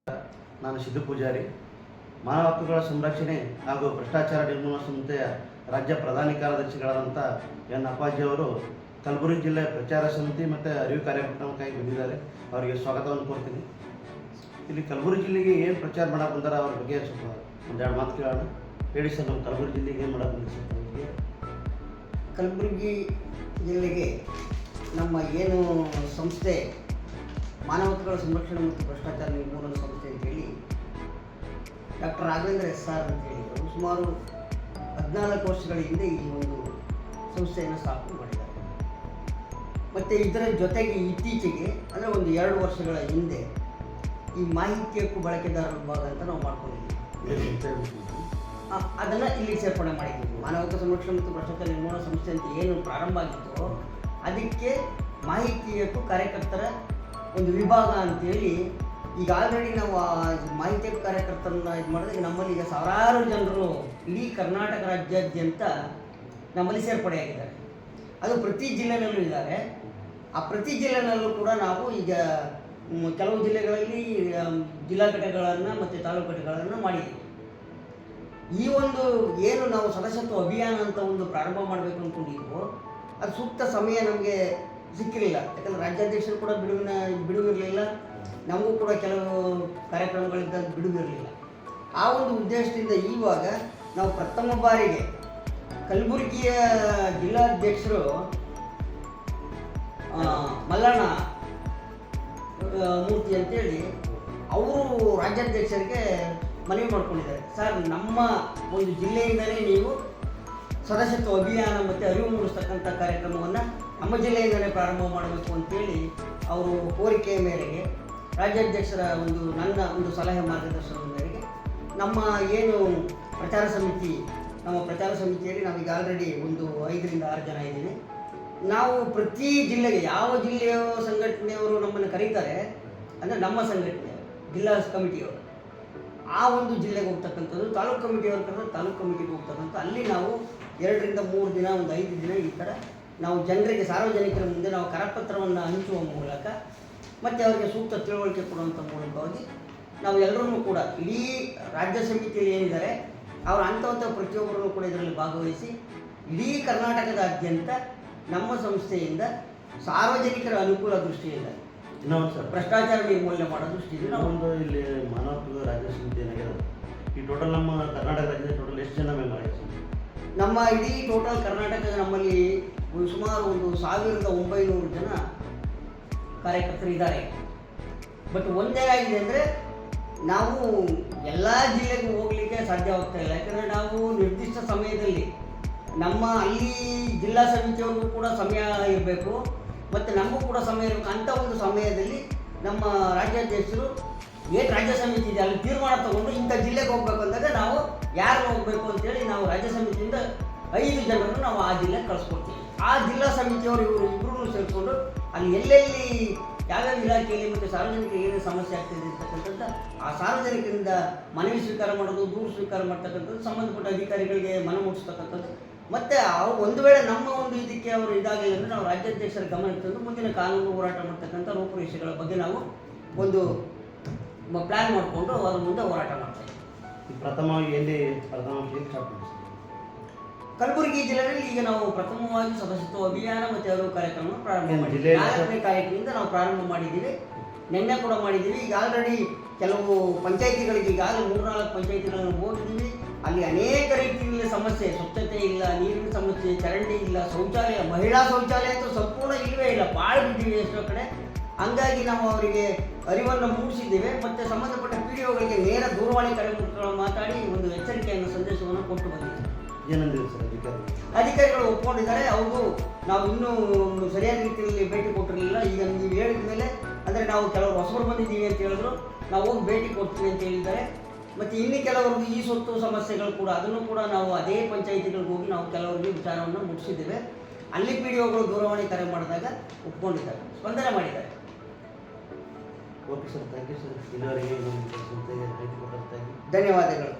ನಾನು ಸಿದ್ದು ಪೂಜಾರಿ, ಮಾನವ ಹಕ್ಕುಗಳ ಸಂರಕ್ಷಣೆ ಹಾಗೂ ಭ್ರಷ್ಟಾಚಾರ ನಿರ್ಮೂಲನಾ ಸಂಸ್ಥೆಯ ರಾಜ್ಯ ಪ್ರಧಾನ ಕಾರ್ಯದರ್ಶಿಗಳಾದಂಥ ಎನ್ ಅಪ್ಪಾಜಿಯವರು ಕಲಬುರಗಿ ಜಿಲ್ಲೆ ಪ್ರಚಾರ ಸಮಿತಿ ಮತ್ತು ಅರಿವು ಕಾರ್ಯಕ್ರಮಕ್ಕಾಗಿ ಬಂದಿದ್ದಾರೆ. ಅವರಿಗೆ ಸ್ವಾಗತವನ್ನು ಕೋರ್ತೀನಿ. ಇಲ್ಲಿ ಕಲಬುರಗಿ ಜಿಲ್ಲೆಗೆ ಏನು ಪ್ರಚಾರ ಮಾಡಕ್ಕೆ ಬಂದಾರ ಅವ್ರ ಬಗ್ಗೆ ಸ್ವಲ್ಪ ಒಂದೆರಡು ಮಾತು ಕೇಳೋಣ. ಹೇಳಿ ಸರ್, ನಮ್ಮ ಕಲಬುರಗಿ ಜಿಲ್ಲೆಗೆ ಏನು ಮಾಡಕ್ಕೆ ಬಂದಿದೆ ಸರ್? ಕಲಬುರಗಿ ಜಿಲ್ಲೆಗೆ ನಮ್ಮ ಏನು ಸಂಸ್ಥೆ ಮಾನವ ಹಕ್ಕುಗಳ ಸಂರಕ್ಷಣೆ ಮತ್ತು ಭ್ರಷ್ಟಾಚಾರ ನಿರ್ಮೂಲನಾ ಸಂಸ್ಥೆ ಅಂತೇಳಿ ಡಾಕ್ಟರ್ ರಾಘವೇಂದ್ರ SR ಅಂತೇಳಿ ಅವರು ಸುಮಾರು 14 ವರ್ಷಗಳ ಹಿಂದೆ ಈ ಒಂದು ಸಂಸ್ಥೆಯನ್ನು ಸ್ಥಾಪನೆ ಮಾಡಿದ್ದಾರೆ. ಮತ್ತು ಇದರ ಜೊತೆಗೆ ಇತ್ತೀಚೆಗೆ ಅಂದರೆ ಒಂದು 2 ವರ್ಷಗಳ ಹಿಂದೆ ಈ ಮಾಹಿತಿ ಹಕ್ಕು ಬಳಕೆದಾರರ ವಿಭಾಗ ಅಂತ ನಾವು ಮಾಡ್ಕೊಂಡಿದ್ದೀವಿ. ಅದನ್ನು ಇಲ್ಲಿ ಸೇರ್ಪಡೆ ಮಾಡಿದ್ದೀವಿ. ಮಾನವ ಹಕ್ಕು ಸಂರಕ್ಷಣೆ ಮತ್ತು ಭ್ರಷ್ಟಾಚಾರ ನಿರ್ಮೂಲನಾ ಸಂಸ್ಥೆ ಅಂತ ಏನು ಪ್ರಾರಂಭ ಆಗಿತ್ತು, ಅದಕ್ಕೆ ಮಾಹಿತಿ ಹಕ್ಕು ಕಾರ್ಯಕರ್ತರ ಒಂದು ವಿಭಾಗ ಅಂತೇಳಿ ಈಗ ಆಲ್ರೆಡಿ ನಾವು ಮಾಹಿತಿ ಹಕ್ಕು ಕಾರ್ಯಕರ್ತರನ್ನ ಇದು ಮಾಡಿದಾಗ ನಮ್ಮಲ್ಲಿ ಈಗ ಸಾವಿರಾರು ಜನರು ಇಡೀ ಕರ್ನಾಟಕ ರಾಜ್ಯಾದ್ಯಂತ ನಮ್ಮಲ್ಲಿ ಸೇರ್ಪಡೆಯಾಗಿದ್ದಾರೆ. ಅದು ಪ್ರತಿ ಜಿಲ್ಲೆನಲ್ಲೂ ಇದ್ದಾರೆ. ಆ ಪ್ರತಿ ಜಿಲ್ಲೆನಲ್ಲೂ ಕೂಡ ನಾವು ಈಗ ಕೆಲವು ಜಿಲ್ಲೆಗಳಲ್ಲಿ ಜಿಲ್ಲಾ ಘಟಕಗಳನ್ನು ಮತ್ತು ತಾಲೂಕು ಘಟಕಗಳನ್ನು ಮಾಡಿದ್ದೀವಿ. ಈ ಒಂದು ಏನು ನಾವು ಸದಸ್ಯತ್ವ ಅಭಿಯಾನ ಅಂತ ಒಂದು ಪ್ರಾರಂಭ ಮಾಡಬೇಕು ಅಂದ್ಕೊಂಡಿದ್ವು, ಅದು ಸೂಕ್ತ ಸಮಯ ನಮಗೆ ಸಿಕ್ಕಿರಲಿಲ್ಲ. ಯಾಕಂದರೆ ರಾಜ್ಯಾಧ್ಯಕ್ಷರು ಕೂಡ ಬಿಡುವಿರಲಿಲ್ಲ, ನಮಗೂ ಕೂಡ ಕೆಲವು ಕಾರ್ಯಕ್ರಮಗಳಿಂದ ಬಿಡುವಿರಲಿಲ್ಲ. ಆ ಒಂದು ಉದ್ದೇಶದಿಂದ ಇವಾಗ ನಾವು ಪ್ರಥಮ ಬಾರಿಗೆ ಕಲಬುರಗಿಯ ಜಿಲ್ಲಾಧ್ಯಕ್ಷರು ಮಲ್ಲಣ್ಣ ಮೂರ್ತಿ ಅಂತೇಳಿ ಅವರು ರಾಜ್ಯಾಧ್ಯಕ್ಷರಿಗೆ ಮನವಿ ಮಾಡ್ಕೊಂಡಿದ್ದಾರೆ. ಸರ್, ನಮ್ಮ ಒಂದು ಜಿಲ್ಲೆಯಿಂದಲೇ ನೀವು ಸದಸ್ಯತ್ವ ಅಭಿಯಾನ ಮತ್ತು ಅರಿವು ಮೂಡಿಸ್ತಕ್ಕಂಥ ಕಾರ್ಯಕ್ರಮವನ್ನು ನಮ್ಮ ಜಿಲ್ಲೆಯಿಂದಲೇ ಪ್ರಾರಂಭ ಮಾಡಬೇಕು ಅಂತೇಳಿ ಅವರು ಕೋರಿಕೆಯ ಮೇರೆಗೆ ರಾಜ್ಯಾಧ್ಯಕ್ಷರ ನನ್ನ ಒಂದು ಸಲಹೆ ಮಾರ್ಗದರ್ಶನದ ಮೇರೆಗೆ ನಮ್ಮ ಏನು ಪ್ರಚಾರ ಸಮಿತಿ, ನಮ್ಮ ಪ್ರಚಾರ ಸಮಿತಿಯಲ್ಲಿ ನಾವೀಗ ಆಲ್ರೆಡಿ ಒಂದು 5 ರಿಂದ 6 ಜನ ಇದ್ದೀವಿ. ನಾವು ಪ್ರತಿ ಜಿಲ್ಲೆಗೆ ಯಾವ ಜಿಲ್ಲೆಯ ಸಂಘಟನೆಯವರು ನಮ್ಮನ್ನು ಕರೀತಾರೆ ಅಂದರೆ ನಮ್ಮ ಸಂಘಟನೆ ಜಿಲ್ಲಾ ಕಮಿಟಿಯವರು ಆ ಒಂದು ಜಿಲ್ಲೆಗೆ ಹೋಗ್ತಕ್ಕಂಥದ್ದು, ತಾಲೂಕು ಕಮಿಟಿಯವರು ಕರೆದ್ರೆ ತಾಲೂಕು ಕಮಿಟಿಗೆ ಹೋಗ್ತಕ್ಕಂಥ ಅಲ್ಲಿ ನಾವು 2 ರಿಂದ 3 ದಿನ, ಒಂದು 5 ದಿನ ಈ ಥರ ನಾವು ಜನರಿಗೆ, ಸಾರ್ವಜನಿಕರ ಮುಂದೆ ನಾವು ಕರಪತ್ರವನ್ನು ಹಂಚುವ ಮೂಲಕ ಮತ್ತು ಅವರಿಗೆ ಸೂಕ್ತ ತಿಳುವಳಿಕೆ ಕೊಡುವಂಥ ಮೂಲಕವಾಗಿ ನಾವು ಎಲ್ಲರೂ ಕೂಡ ಇಡೀ ರಾಜ್ಯ ಸಮಿತಿಯಲ್ಲಿ ಏನಿದ್ದಾರೆ ಅವರು ಅಂಥವಂಥ ಪ್ರತಿಯೊಬ್ಬರನ್ನು ಕೂಡ ಇದರಲ್ಲಿ ಭಾಗವಹಿಸಿ ಇಡೀ ಕರ್ನಾಟಕದಾದ್ಯಂತ ನಮ್ಮ ಸಂಸ್ಥೆಯಿಂದ ಸಾರ್ವಜನಿಕರ ಅನುಕೂಲ ದೃಷ್ಟಿಯಿಂದ ಇನ್ನೊಂದು ಸರ್, ಭ್ರಷ್ಟಾಚಾರ ನಿರ್ಮೂಲನೆ ಮಾಡೋ ದೃಷ್ಟಿಯಿಂದ ನಾವೊಂದು ಇಲ್ಲಿ ಮಾನವ ಹಕ್ಕುಗಳ ರಾಜ್ಯ ಸಮಿತಿ ಏನಾಗಿದೆ ಈ ಟೋಟಲ್ ನಮ್ಮ ಕರ್ನಾಟಕ ರಾಜ್ಯದ ಟೋಟಲ್ ಎಷ್ಟು ಜನ ಮೆಂಬರ್ ಆಗಿದೆ? ನಮ್ಮ ಇಡೀ ಟೋಟಲ್ ಕರ್ನಾಟಕದ ನಮ್ಮಲ್ಲಿ ಸುಮಾರು ಒಂದು 1900 ಜನ ಕಾರ್ಯಕರ್ತರು ಇದ್ದಾರೆ. ಬಟ್ ಒಂದೇನಾಗಿದೆ ಅಂದರೆ ನಾವು ಎಲ್ಲ ಜಿಲ್ಲೆಗೂ ಹೋಗಲಿಕ್ಕೆ ಸಾಧ್ಯವಾಗ್ತಾ ಇಲ್ಲ. ಯಾಕಂದರೆ ನಾವು ನಿರ್ದಿಷ್ಟ ಸಮಯದಲ್ಲಿ ನಮ್ಮ ಅಲ್ಲಿ ಜಿಲ್ಲಾ ಸಮಿತಿಯವ್ರಿಗೂ ಕೂಡ ಸಮಯ ಇರಬೇಕು ಮತ್ತು ನಮಗೂ ಕೂಡ ಸಮಯ ಇರಬೇಕು. ಅಂಥ ಒಂದು ಸಮಯದಲ್ಲಿ ನಮ್ಮ ರಾಜ್ಯಾಧ್ಯಕ್ಷರು ಏನು ರಾಜ್ಯ ಸಮಿತಿ ಇದೆ ಅಲ್ಲಿ ತೀರ್ಮಾನ ತಗೊಂಡು ಇಂಥ ಜಿಲ್ಲೆಗೆ ಹೋಗ್ಬೇಕು ಅಂದಾಗ ನಾವು ಯಾರು ಹೋಗಬೇಕು ಅಂತೇಳಿ ನಾವು ರಾಜ್ಯ ಸಮಿತಿಯಿಂದ 5 ಜನರನ್ನು ನಾವು ಆ ಜಿಲ್ಲೆಗೆ ಕಳಿಸ್ಕೊಡ್ತೀವಿ. ಆ ಜಿಲ್ಲಾ ಸಮಿತಿಯವರು ಇವರು ಇಬ್ಬರೂ ಸೇರಿಕೊಂಡು ಅಲ್ಲಿ ಎಲ್ಲೆಲ್ಲಿ ಯಾವ್ಯಾವ ಇಲಾಖೆಯಲ್ಲಿ ಮತ್ತು ಸಾರ್ವಜನಿಕರಿಗೆ ಏನು ಸಮಸ್ಯೆ ಆಗ್ತಿದೆ ಅಂತಕ್ಕಂಥದ್ದು ಆ ಸಾರ್ವಜನಿಕರಿಂದ ಮನವಿ ಸ್ವೀಕಾರ ಮಾಡೋದು, ದೂರು ಸ್ವೀಕಾರ ಮಾಡ್ತಕ್ಕಂಥದ್ದು, ಸಂಬಂಧಪಟ್ಟ ಅಧಿಕಾರಿಗಳಿಗೆ ಮನವಿ ಮುಟ್ಟಿಸ್ತಕ್ಕಂಥದ್ದು. ಮತ್ತು ಒಂದು ವೇಳೆ ನಮ್ಮ ಒಂದು ಇದಕ್ಕೆ ಅವರು ಇದಾಗಲಿಲ್ಲ ಅಂದರೆ ನಾವು ರಾಜ್ಯಾಧ್ಯಕ್ಷರ ಗಮನಕ್ಕೆ ತಂದು ಮುಂದಿನ ಕಾನೂನು ಹೋರಾಟ ಮಾಡ್ತಕ್ಕಂಥ ರೂಪುರೇಷೆಗಳ ಬಗ್ಗೆ ನಾವು ಒಂದು ಪ್ಲ್ಯಾನ್ ಮಾಡಿಕೊಂಡು ಅದ್ರ ಮುಂದೆ ಹೋರಾಟ ಮಾಡ್ತೇವೆ. ಪ್ರಥಮವಾಗಿ ಕಲಬುರಗಿ ಜಿಲ್ಲೆಯಲ್ಲಿ ಈಗ ನಾವು ಪ್ರಥಮವಾಗಿ ಸದಸ್ಯತ್ವ ಅಭಿಯಾನ ಮತ್ತು ಅರಿವು ಕಾರ್ಯಕ್ರಮ ಪ್ರಾರಂಭ ಮಾಡಿದ್ದೀವಿ. 4ನೇ ತಾರೀಕಿನಿಂದ ನಾವು ಪ್ರಾರಂಭ ಮಾಡಿದ್ದೀವಿ. ನಿನ್ನೆ ಕೂಡ ಮಾಡಿದ್ದೀವಿ. ಈಗ ಆಲ್ರೆಡಿ ಕೆಲವು ಪಂಚಾಯಿತಿಗಳಿಗೆ ಈಗಾಗಲೇ 3-4 ಪಂಚಾಯಿತಿಗಳನ್ನು ಹೋಗಿದ್ದೀವಿ. ಅಲ್ಲಿ ಅನೇಕ ರೀತಿಯಲ್ಲಿ ಸಮಸ್ಯೆ, ಸ್ವಚ್ಛತೆ ಇಲ್ಲ, ನೀರಿನ ಸಮಸ್ಯೆ, ಚರಂಡಿ ಇಲ್ಲ, ಶೌಚಾಲಯ, ಮಹಿಳಾ ಶೌಚಾಲಯ ಅಂತೂ ಸಂಪೂರ್ಣ ಇಲ್ಲವೇ ಇಲ್ಲ, ಬಾಳು ಬಿದ್ದೀವಿ ಎಷ್ಟೋ ಕಡೆ. ಹಂಗಾಗಿ ನಾವು ಅವರಿಗೆ ಅರಿವನ್ನು ಮೂಡಿಸಿದ್ದೇವೆ ಮತ್ತು ಸಂಬಂಧಪಟ್ಟ PDOಗಳಿಗೆ ನೇರ ದೂರವಾಣಿ ಕರೆ ಮಾತಾಡಿ ಒಂದು ಎಚ್ಚರಿಕೆಯನ್ನು ಸಂದೇಶವನ್ನು ಕೊಟ್ಟು ಬಂದಿದ್ದೇವೆ. ಏನಂದ್ರೆ ಸರ್ ಅಧಿಕಾರಿಗಳು ಒಪ್ಕೊಂಡಿದ್ದಾರೆ. ಅವರು ನಾವು ಇನ್ನೂ ಸರಿಯಾದ ರೀತಿಯಲ್ಲಿ ಭೇಟಿ ಕೊಟ್ಟಿರಲಿಲ್ಲ. ಈಗ ನೀವು ಹೇಳಿದ ಮೇಲೆ ಅಂದರೆ ನಾವು ಕೆಲವರು ಹೊಸಬರು ಬಂದಿದ್ದೀವಿ ಅಂತ ಹೇಳಿದ್ರು, ನಾವು ಹೋಗಿ ಭೇಟಿ ಕೊಡ್ತೀವಿ ಅಂತ ಹೇಳಿದ್ದಾರೆ. ಮತ್ತು ಇನ್ನು ಕೆಲವರಿಗೆ ಈ ಸೊತ್ತು ಸಮಸ್ಯೆಗಳು ಕೂಡ ಅದನ್ನು ಕೂಡ ನಾವು ಅದೇ ಪಂಚಾಯಿತಿಗಳಿಗೆ ಹೋಗಿ ನಾವು ಕೆಲವರಿಗೆ ವಿಚಾರವನ್ನು ಮುಟ್ಟಿಸಿದ್ದೇವೆ. ಅಲ್ಲಿ PDOಗಳು ದೂರವಾಣಿ ಕರೆ ಮಾಡಿದಾಗ ಒಪ್ಕೊಂಡಿದ್ದಾರೆ, ಸ್ಪಂದನೆ ಮಾಡಿದ್ದಾರೆ. Okay sir, thank you sir. ಇಲ್ಲಿವರೆಗೆ ನಮ್ಮ ಸಂಸ್ಥೆಗೆ ಭೇಟಿ ಕೊಟ್ಟಂತಾಗಿ ಧನ್ಯವಾದಗಳು.